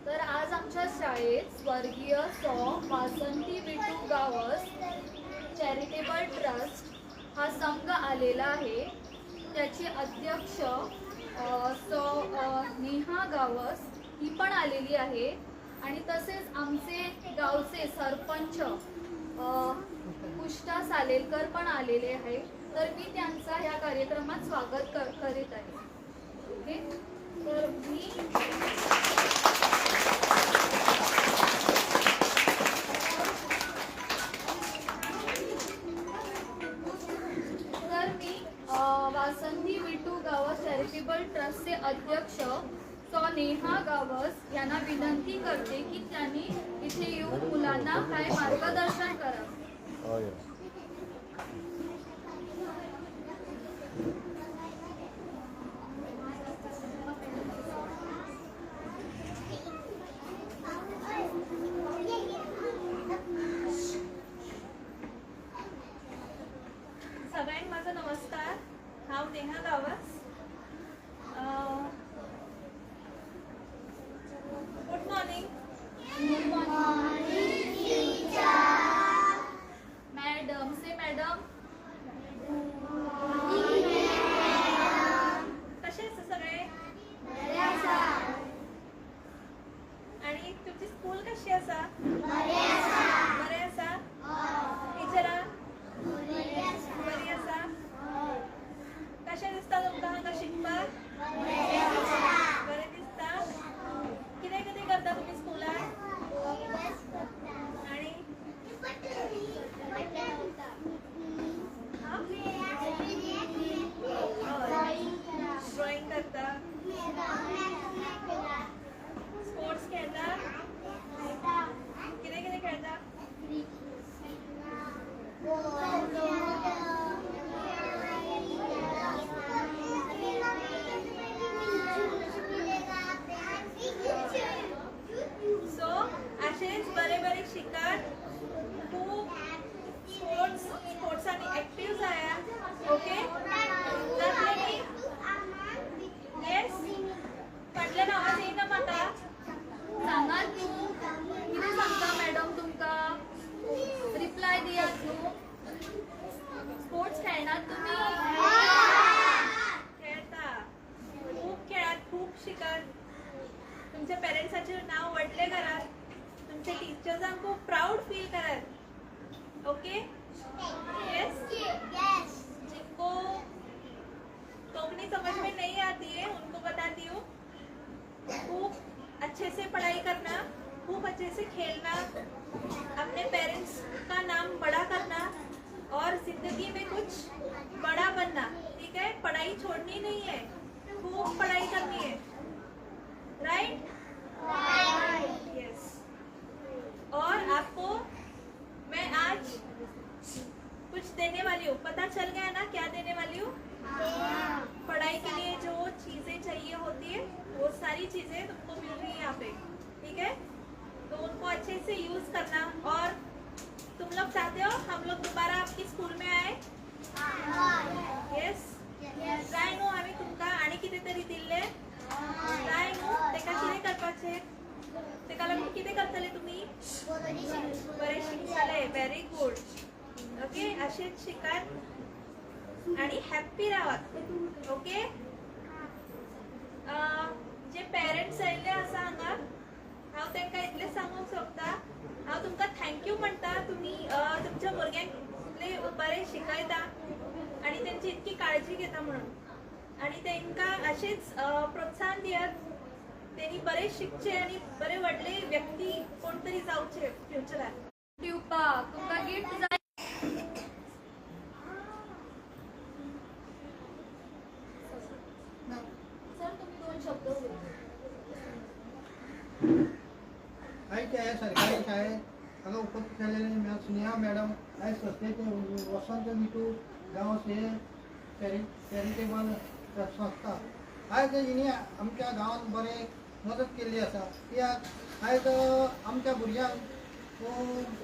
तर आज आमच्या शाळेत स्वर्गीय सौ वासंती विठू गावस चॅरिटेबल ट्रस्ट हा संघ आलेला आहे. त्याची अध्यक्ष सौ नेहा गावस ही पण आलेली आहे आणि तसेच आमचे गावचे सरपंच पुष्टा सालेलकर पण आलेले आहे. तर मी त्यांचा ह्या कार्यक्रमात स्वागत करीत आहे. ओके, तर मी वासंती विठू गावस चॅरिटेबल ट्रस्टचे अध्यक्ष सौ नेहा गावस यांना विनंती करते की त्यांनी इथे येऊन मुलांना काय मार्गदर्शन करावं. सगळ्यांना माझा नमस्कार. हांव Neha Gawas. Good morning. Madam से मॅडम. कसे आहेत सगळे? आणि तुमची स्कूल कशी असा? बरे असा? टीचरा बरी असा? कशें दिसता तुमकां हांगा शिकपाक? बरें दिसता? कितें कितें करता तुमी स्कुलान? आनी ड्रॉइंग करता? स्पोर्ट्स खेळता? कितें कितें खेळता? सो अशेंच बरें बरें शिकात. खूब स्पोर्ट्सांनी एक्टिव जायात. ओके, जातलें न्ही? येस. फाटल्यान आवाज येयना म्हाका. सांगा तू कितें सांगता मॅडम तुमकां? रिप्लाय दियात न्हू. स्पोर्ट्स खेळनात तुमी? खेळता. खूप खेळात, खूप शिकात. तुमच्या पेरेंट्साचें नाव व्हडलें करात. तुमचे टीचर्सांक खूप प्राउड फील करात. Okay, yes. जिनको कोंकणी समझ में नहीं आती है उनको बताती हूँ. खूब अच्छे से पढ़ाई करना, खूब अच्छे से खेलना, अपने पेरेंट्स का नाम बड़ा करना और जिंदगी में कुछ बड़ा बनना. ठीक है, पढ़ाई छोड़नी नहीं है, खूब पढ़ाई करनी है. राइट? यस. और आपको मैं आज कुछ देने वाली हूँ. पता चल गया ना क्या देने वाली हूँ? पढ़ाई के लिए जो चीजें चाहिए होती है वो सारी चीजें तुमको मिल रही है यहाँ पे. ठीक है, तो उनको अच्छे से यूज करना. और तुम लोग चाहते हो हम लोग दोबारा आपकी स्कूल में आए? येस. काय न्हू आम्ही तुमकां आनी कितें तरी दिल्ले? काय न्हू. तेका कितें करपाचें? तेका लागून कितें करतले तुमी? बरें शिकतले. Very good. ओके, अशेंच शिकात आणि हॅप्पी रावात. ओके. जे पेरेंट्स आयिल्ले आसा हांगा, हांव तांकां इतलें सांगूंक सोदता, हांव तुमकां थँक्यू म्हणटा. तुमी तुमच्या भुरग्यांक इतलें बरें शिकयता आणि तेंची इतकी काळजी घेता म्हणून. आणि तांकां अशेंच प्रोत्साहन दियात. तेणी बरें शिकचे आणि बरे व्हडले व्यक्ती कोण तरी जावचे फ्युचरान. दिवपाक तुमकां गिफ्ट जाय. सर तुम्ही 2 शब्द बोला. आयच्या सरकारी शाळेत हांगा उपस्थित झालेले स्नेहा मॅडम आयज संस्थेचे वसंत विठू गांवस हे चॅरिटेबल संस्था आयज हिणी आमच्या गांवांत बरें मदत केल्ली आसा. कित्याक आयज आमच्या भुरग्यांक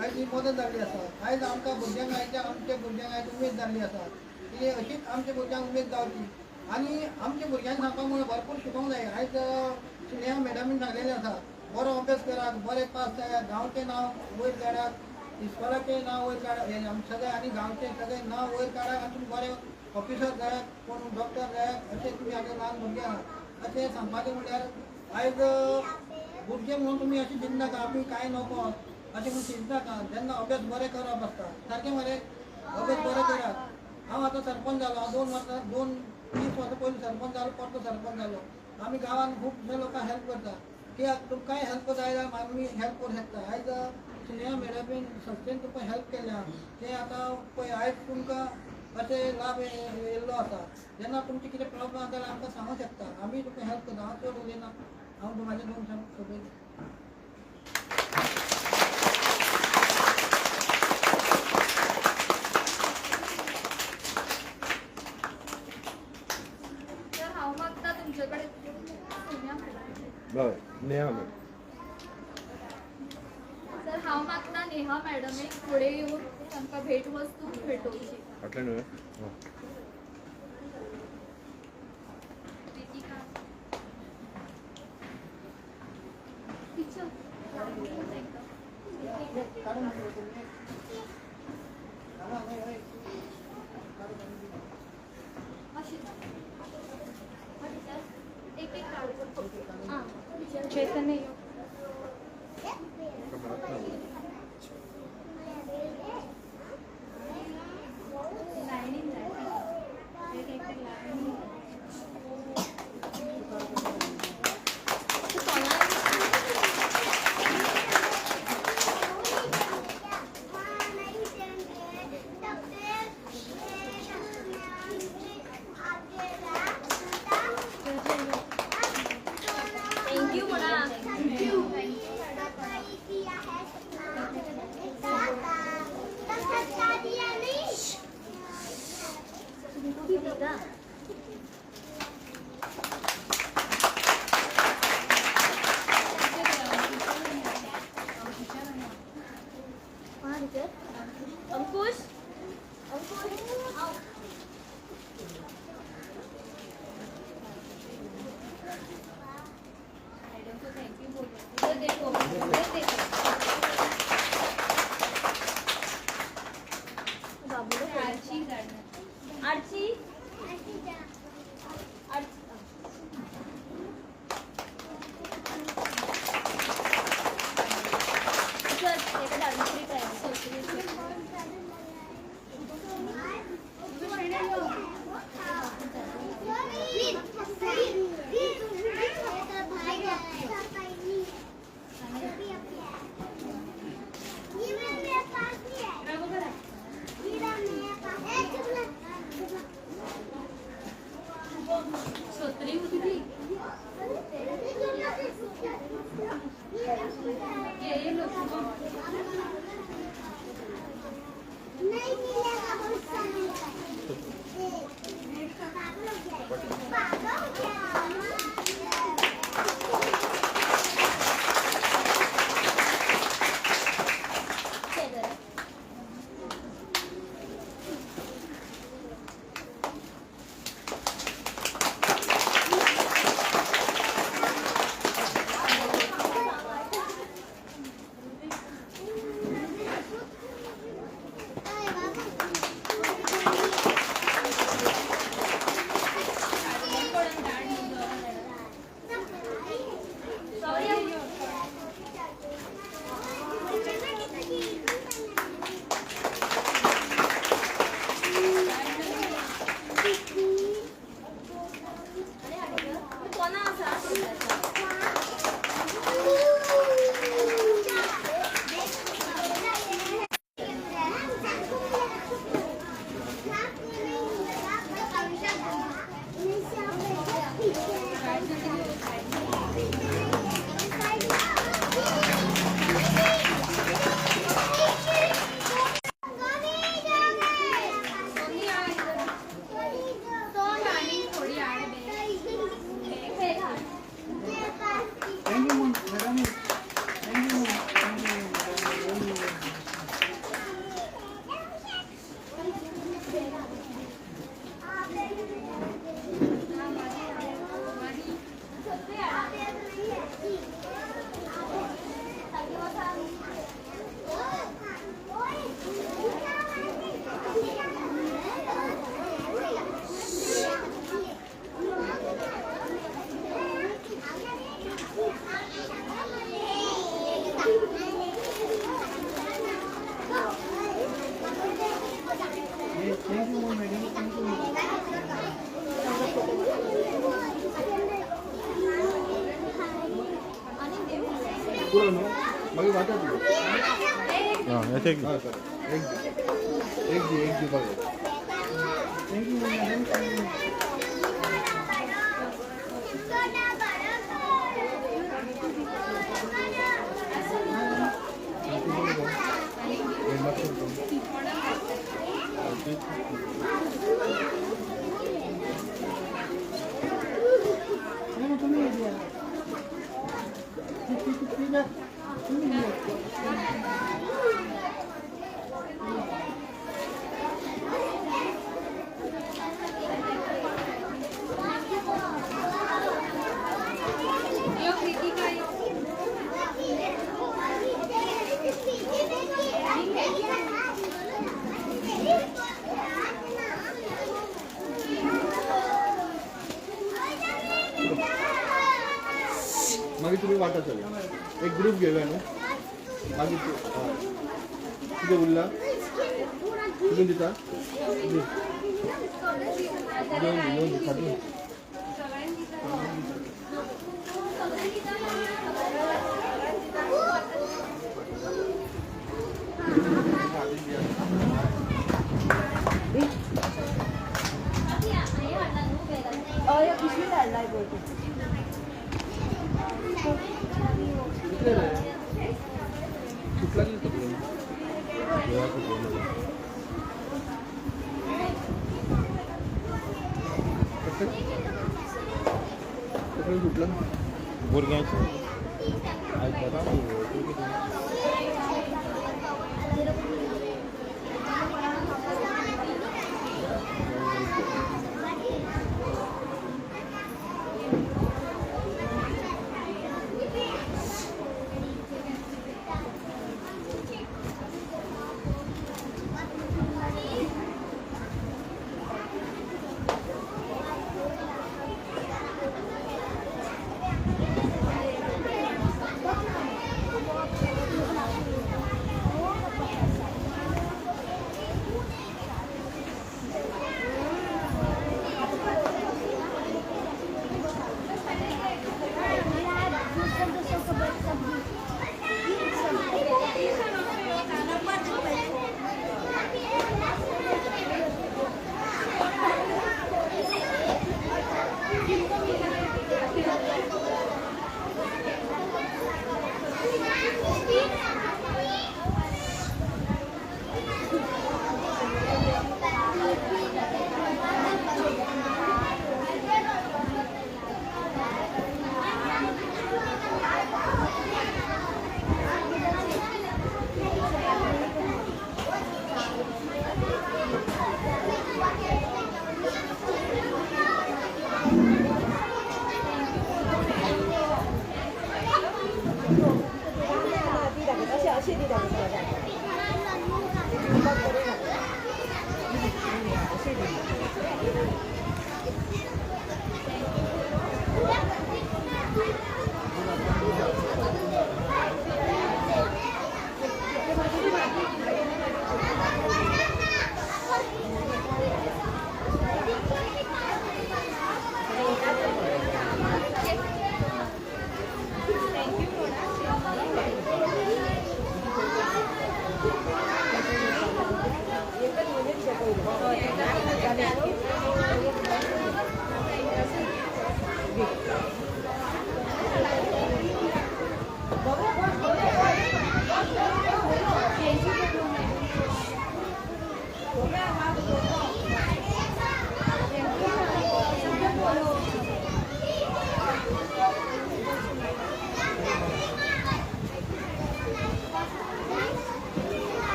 आयज ही मदत जाल्ली आसा. आयज आमच्या भुरग्यांक आमच्या भुरग्यांक आयज उमेद जाल्ली आसा की अशीच आमच्या भुरग्यांक उमेद जावची. आणि आमच्या भुरग्यांक सांगपामुळे भरपूर शिकवंक जाय. आयज स्नेहा मॅडमीन सांगलेलें आसा बरो अभ्यास करात, बरे पास जायात, गांवचें नांव वयर काडात, इस्कॉलाचें नांव वयर काडात, सगळे आनी गांवचें सगळें नांव वयर काडात आनी तुमी बरे ऑफिसर जायात, कोण डॉक्टर जायात अशें तुमी आतां ल्हान भुरगे आहात अशें सांगपाचें म्हणल्यार आयज भुरगे म्हणून तुमी अशें चिंतनाका आमी कांय नको अशें म्हणून चिंतनाका. जेन्ना अभ्यास बरें करप आसता सारकें मरे अभ्यास बरें करात. हांव आतां सरपंच जालो, हांव 20 वर्सां पयलीं सरपंच जालो, परतो सरपंच जालो. आमी गांवांत खुबशे लोकांक हेल्प करता कित्याक तुमकां कांय हेल्प जाय जाल्यार आमी हेल्प करूं शकता. आयज स्नेहा मॅडमीन संस्थेन तुमकां हेल्प केल्या तें आतां पळय आयज तुमकां अशें लाभ येयल्लो आसा. जेन्ना तुमचे कितें प्रॉब्लम आसा जाल्यार आमकां सांगूंक शकता, आमी तुमकां हेल्प करता. हांव चड उलयना, हांव म्हाजें दोन शब्द सोंपयता. तर हांव मागता तुमचे कडेन तर हांव मागता नेहा मॅडमीक फुडें येवन तांकां भेटवस्तू भेटोवची. टिचर एक एक काढ चैतन्य लायनीन जाय एक एक लायनीन थँक्यू म्हणा. अंकुश देखो आरची सोत्री होती थी ये लो नहीं मिलेगा बहुत सारे पुढं नो मग वाटत हां याचे एक हां सर एक जी बघा मागे तुम्ही वाटा चला एक ग्रुप घेऊया ना मागे तिथे बोलला तुम्ही तिथं कुठला कुठला गुरग्याचं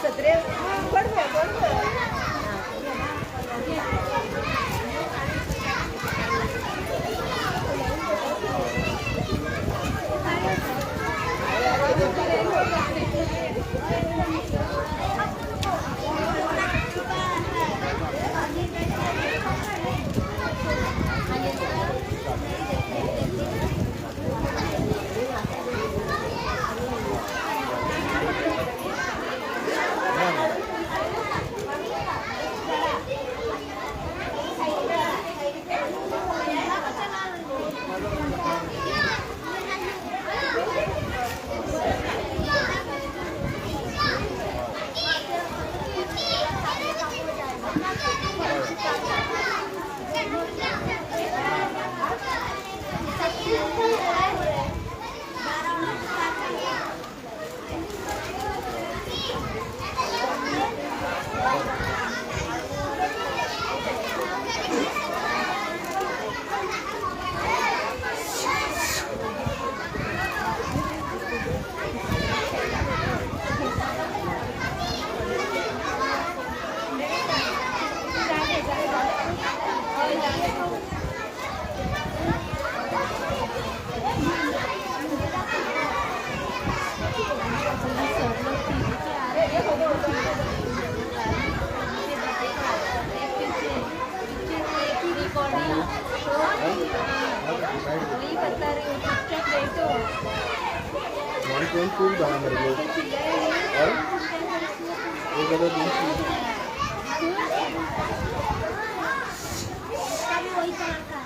सत्रे बरोबर वन पॉइंट टू डाला मेरे लोग और एक अदर दूसरी वही कलर का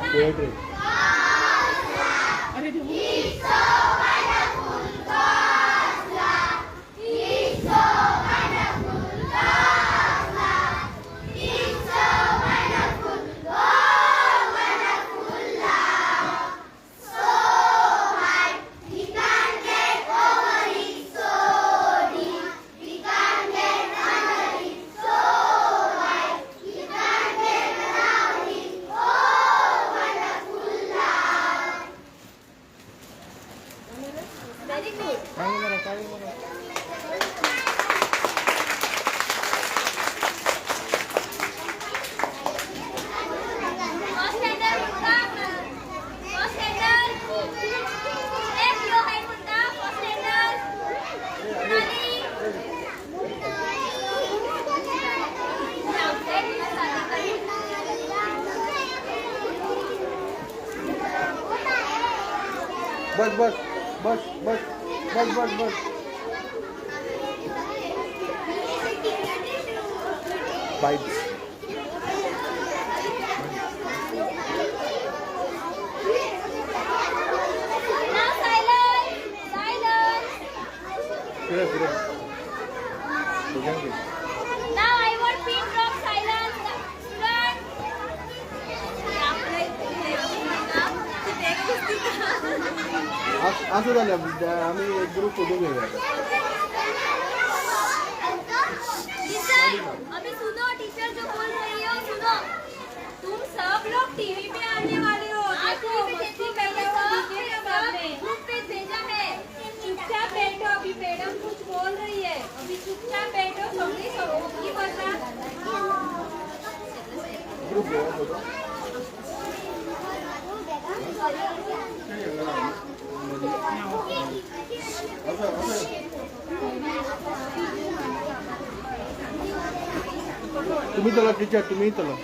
poetry first standard first standard एक यो हाय म्हणता फर्स्ट स्टँडर्ड बस बस बस बस बस बस बस बाईट Now silence. Silence. फिरा फिरा दोघांचे. Now I want pin drop silence. Student. असं झालं आम्ही एक ग्रुप फोटो घेऊया आता. टीचर, अभी सुनो टीचर जो बोल रही हो सुनो. तुम सब लोग टीवी पे आने वाले हो. देखो मस्ती कर रहे हो. ग्रुप पे भेजा है. चुपचाप बैठो. अभी मैडम कुछ बोल रही है. अभी चुपचाप बैठो. सगळी की बोलना. ग्रुप घेऊया फोटो. तुम्ही चला टीचर तुम्ही चला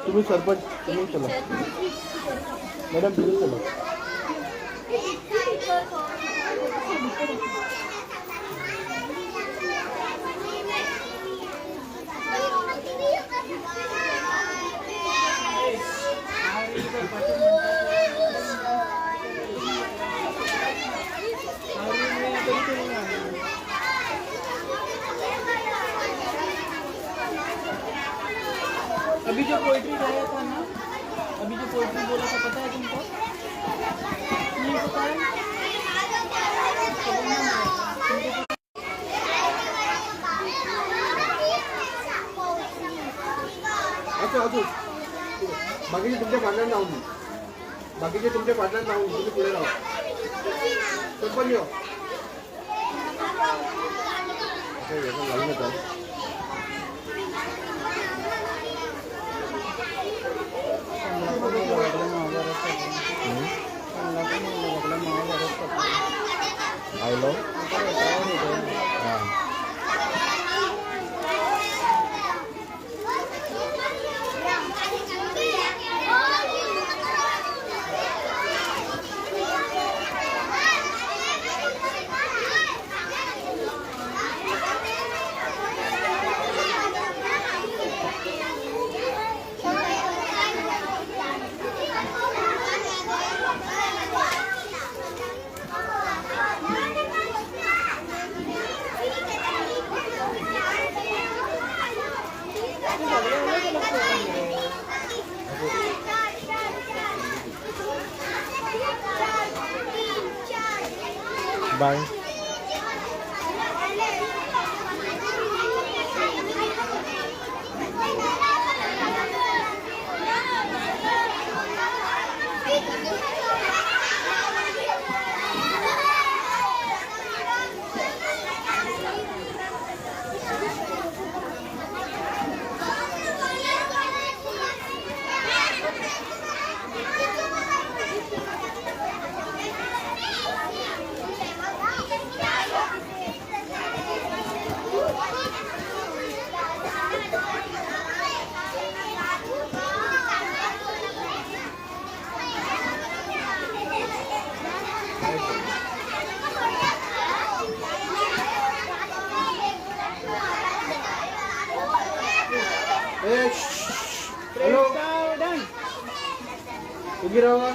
तुम्ही सरपंच तुम्ही चला मॅडम तुम्ही चला अभी जो पोइट्री गाया था ना, अभी जो पोइट्री बोला था पता है तुमको? नहीं पता है? अच्छा अच्छा बाकीचे तुमच्या पार्टनर लावून बाकीचे तुमच्या पार्टनर लावून तुम्ही पुढे राहा सरपंच येऊ लावून येतात आयलो बाय हॅलो उभी राहा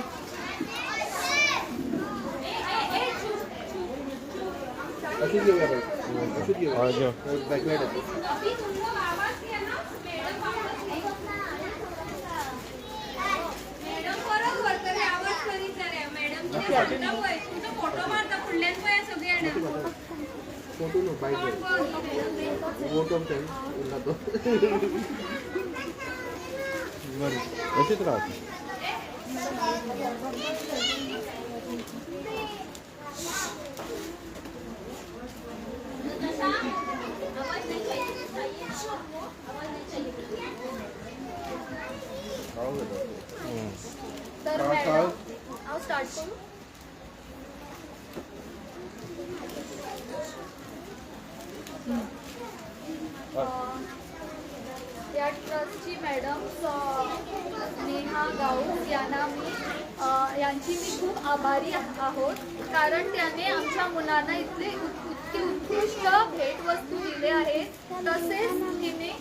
अशीच घेऊया अशीच घेऊया बॅकलाईट आहे अभी तुम लोग आवाज दिया ना मैडम बरोबर तरी आवाज करीत रे मॅडम तुमचा फोटो मारता फुडल्यान पळय सगळे येणार फोटो नो बाईक फोटो उरला तो बरं अशीच राहते तर मॅडम हांव स्टार्ट करू. या ट्रस्टची मॅडम नेहा गाऊस यांची मी खूप आभारी आहोत, कारण त्याने आमच्या मुलांना इथले इतके उत्कृष्ट भेटवस्तू दिले आहेत. तसेच तिने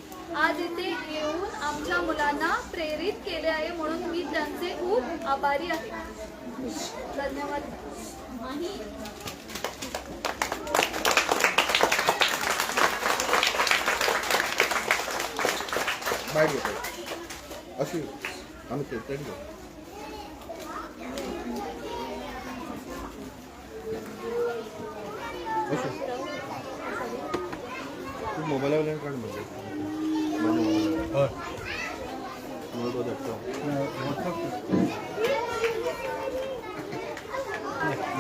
आज इथे येऊन आमच्या मुलांना प्रेरित केले आहे, म्हणून मी त्यांचे खूप आभारी आहे. धन्यवाद. बाहेर घेतो अशी आम्ही सेपरेट घेऊ. तू मोबाईलवर काढ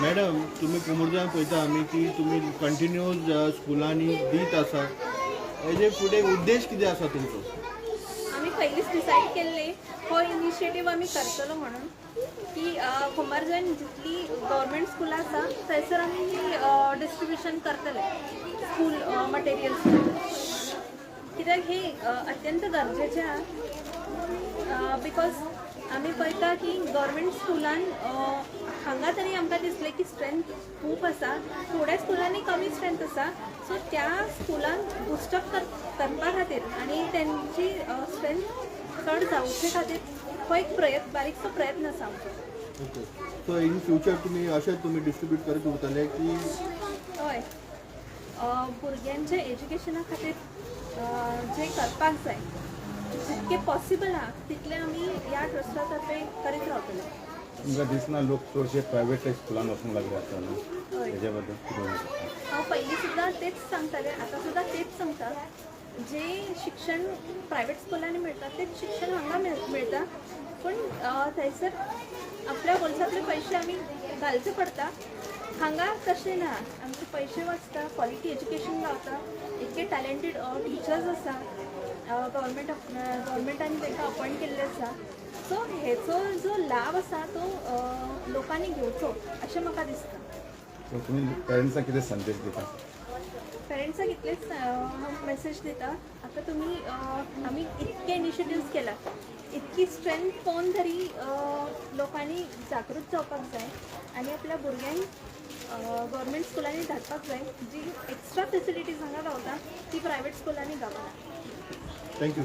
मॅडम तुम्ही कुमरजान पळयता आमी की तुम्ही कंटिन्यूअस स्कुलांनी दीत आसा, हेजे फुडें उद्देश कितें आसा तुमचो? आम्ही पहिलीच डिसाईड केले हो इनिशिएटीव आम्ही करतलो म्हणून की कुमारजन जितली गव्हर्मेंट स्कूल आसा थंयसर आमी ही डिस्ट्रिब्युशन करतले स्कूल मटेरियल्स, कित्याक हे अत्यंत गरजेचें आहा. बिकॉज आमी पळयता की गव्हर्मेंट स्कुलान हांगा तरी आमकां दिसलें की स्ट्रेंथ खूब आसा, थोड्या स्कुलांनी कमी स्ट्रेंथ आसा. सो त्या स्कुलान बुस्टअप करपा खातीर आनी तेंची स्ट्रेंथ चड जावचे खातीर हो एक बारीकसो प्रयत्न आसा आमचो. ओके. सो इन फ्युचर तुम्ही अशेंच तुम्ही डिस्ट्रीब्यूट करत उरतले की? हय, भुरग्यांच्या एज्युकेशना खातीर जे करपाक जाय जितके पॉसिबल आहा तितले आमी ह्या ट्रस्टा तर्फे करीत रावतले. तुमकां दिसना लोक चडशे प्रायवेट स्कुलान वचूंक लागले आसता न्हू, हय, हेज्या बद्दल कितें म्हणटा? हांव पयलीं सुद्दां तेच सांगतालें, आतां सुद्दां तेच सांगता. जे शिक्षण प्रायवेट स्कुलांनी मेळटा तेच शिक्षण हांगा मेळटा, पूण थंयसर आपल्या बोल्सांतले पयशे आमी घालचे पडटा. हांगा तशें ना, आमचे पयशे वाचता, क्वॉलिटी एज्युकेशन गावता, इतके टॅलेंटेड टिचर्स आसा, गव्हर्मेंटान तांकां अपॉयंट केल्ले आसा. सो हेचो जो लाभ आसा तो लोकांनी घेवचो अशें म्हाका दिसता. सो तुमी पेरंट्सांक कितें संदेश दिता? पेरंट्सांक इतलेच हांव मेसेज दिता, आतां तुमी आमी इतके इनिशिएटिव्स केला, इतकी स्ट्रेंथ पळोवन तरी लोकांनी जागृत जावपाक जाय आनी आपल्या भुरग्यांक गव्हर्मेंट स्कुलांनी धाडपाक जाय. जी एक्स्ट्रा फेसिलिटीज हांगा गावता ती प्रायवेट स्कुलांनी गावना. थँक्यू.